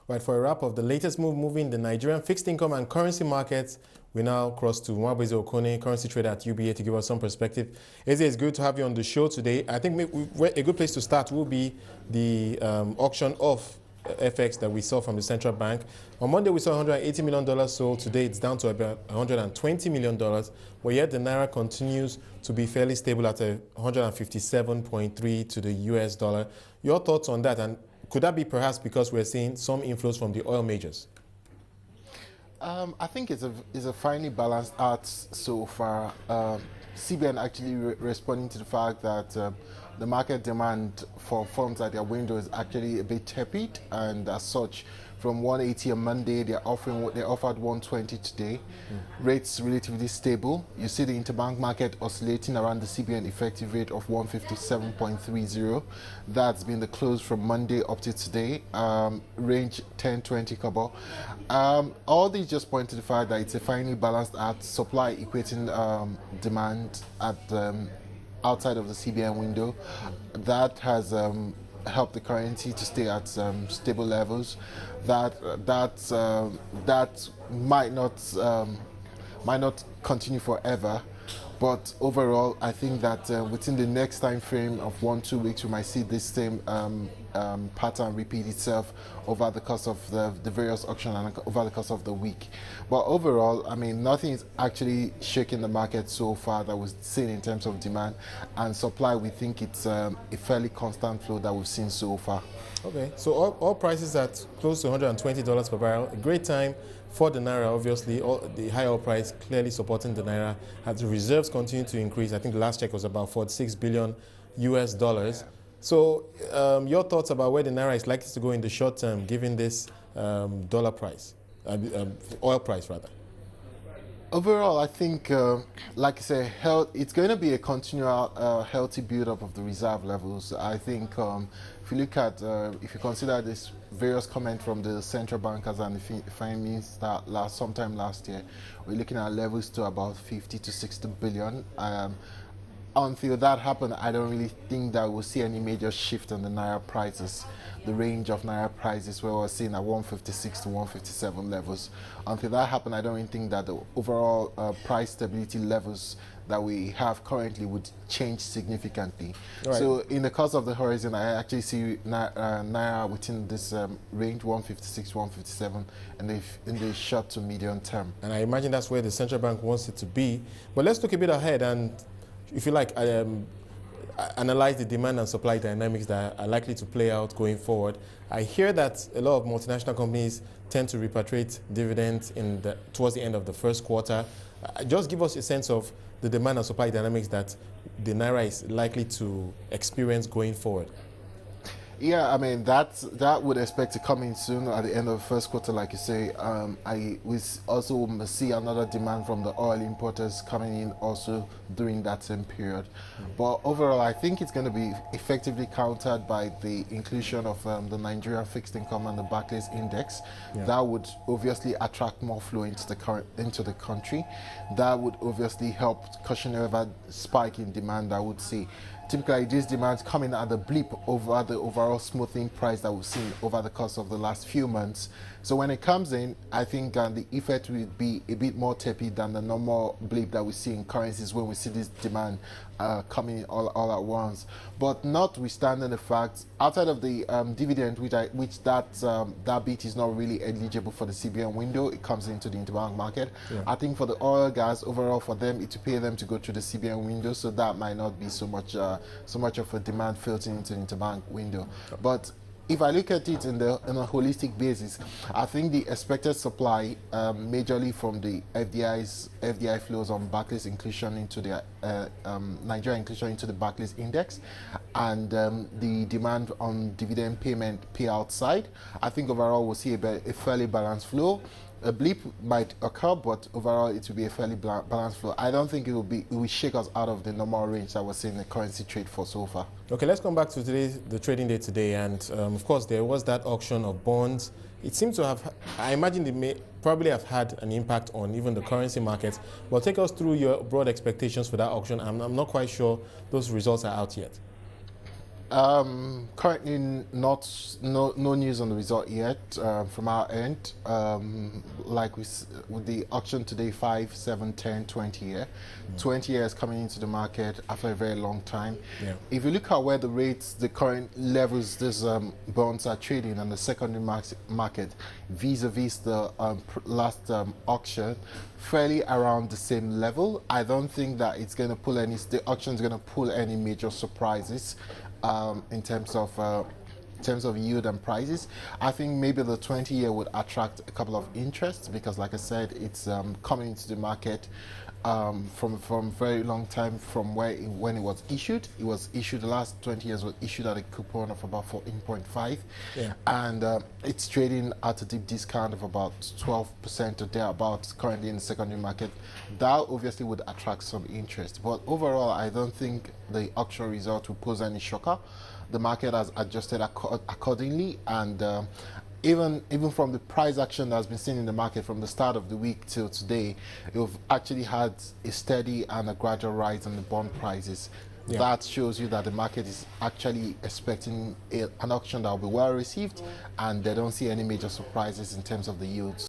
Right, for a wrap of the latest move moving the Nigerian fixed income and currency markets, we now cross to Nwabueze Okonne, currency trader at UBA, to give us some perspective. Eze, it's good to have you on the show today. I think a good place to start will be the auction of FX that we saw from the central bank. On Monday, we saw $180 million sold. Today, it's down to about $120 million. But yet, the Naira continues to be fairly stable at 157.3 to the US dollar. Your thoughts on that? And could that be perhaps because we're seeing some inflows from the oil majors? I think it's a finely balanced art so far. CBN actually responding to the fact that the market demand for funds at their window is actually a bit tepid, and as such, from 180 on Monday, they offered 120 today. Rates relatively stable. You see the interbank market oscillating around the CBN effective rate of 157.30. That's been the close from Monday up to today. Range 10-20 kobo. All these just point to the fact that it's a finely balanced at supply equating demand at outside of the CBN window. That has help the currency to stay at stable levels. That might not continue forever, but overall, I think that within the next time frame of 1-2 weeks, we might see this same pattern repeat itself over the course of the various auctions and over the course of the week. But overall, I mean, nothing is actually shaking the market so far that we've seen in terms of demand and supply. We think it's a fairly constant flow that we've seen so far. Okay, so all prices at close to $120 per barrel. A great time for the Naira, obviously. The high oil price clearly supporting the Naira as the reserves continue to increase. I think the last check was about 46 billion US dollars. Yeah. So your thoughts about where the Naira is likely to go in the short term, given this dollar price, oil price rather? Overall, I think, like I said, it's going to be a continual healthy build-up of the reserve levels. I think if you look at, if you consider this various comments from the central bankers and the finance minister sometime last year, we're looking at levels to about 50 to 60 billion. Until that happens, I don't really think that we'll see any major shift in the Naira prices, the range of Naira prices where we're seeing at 156 to 157 levels. Until that happens, I don't really think that the overall price stability levels that we have currently would change significantly. Right. So in the course of the horizon, I actually see Naira within this range, 156, 157, in the short to medium term. And I imagine that's where the central bank wants it to be. But let's look a bit ahead and, if you like, analyze the demand and supply dynamics that are likely to play out going forward. I hear that a lot of multinational companies tend to repatriate dividends towards the end of the first quarter. Just give us a sense of the demand and supply dynamics that the Naira is likely to experience going forward. Yeah, I mean, that would expect to come in soon at the end of the first quarter, like you say. We also see another demand from the oil importers coming in also during that same period. But overall, I think it's going to be effectively countered by the inclusion of the Nigerian fixed income and the Barclays index. Yeah. That would obviously attract more flow into the country. That would obviously help cushion whatever spike in demand I would see. Typically, these demands coming at the blip over the overall smoothing price that we've seen over the course of the last few months. So when it comes in, I think the effect will be a bit more tepid than the normal blip that we see in currencies when we see this demand coming in all at once. But notwithstanding the fact, outside of the dividend, which that bit is not really eligible for the CBN window, it comes into the interbank market. Yeah. I think for the oil, gas, overall for them, it will pay them to go through the CBN window, so that might not be so much of a demand filtering into the interbank window. But if I look at it in a holistic basis, I think the expected supply, majorly from the FDI flows on Barclays inclusion into the Nigeria inclusion into the Barclays index, and the demand on dividend payout side, I think overall we'll see a fairly balanced flow. A blip might occur, but overall it will be a fairly balanced flow. I don't think it will shake us out of the normal range that we're seeing the currency trade for so far. Okay, let's come back to the trading day today, and of course there was that auction of bonds. It seems to have, I imagine it may probably have had an impact on even the currency markets. Well, take us through your broad expectations for that auction. I'm not quite sure those results are out yet. Currently, no news on the result yet from our end. Like with the auction today, 5, 7, 10, 20 year. 20 years coming into the market after a very long time. Yeah. If you look at where the rates, the current levels these bonds are trading on the secondary market vis-a-vis the last auction, fairly around the same level. I don't think that it's going to pull the auction is going to pull any major surprises. In terms of yield and prices. I think maybe the 20-year would attract a couple of interests because, like I said, it's coming into the market from very long time from when it was issued. It was issued, the last 20 years was issued at a coupon of about 14.5. Yeah. And it's trading at a deep discount of about 12% or thereabouts currently in the secondary market. That obviously would attract some interest. But overall, I don't think the auction result will pose any shocker. The market has adjusted accordingly, and even from the price action that has been seen in the market from the start of the week till today, we've actually had a steady and a gradual rise in the bond prices. Yeah. That shows you that the market is actually expecting an auction that will be well received, and they don't see any major surprises in terms of the yields.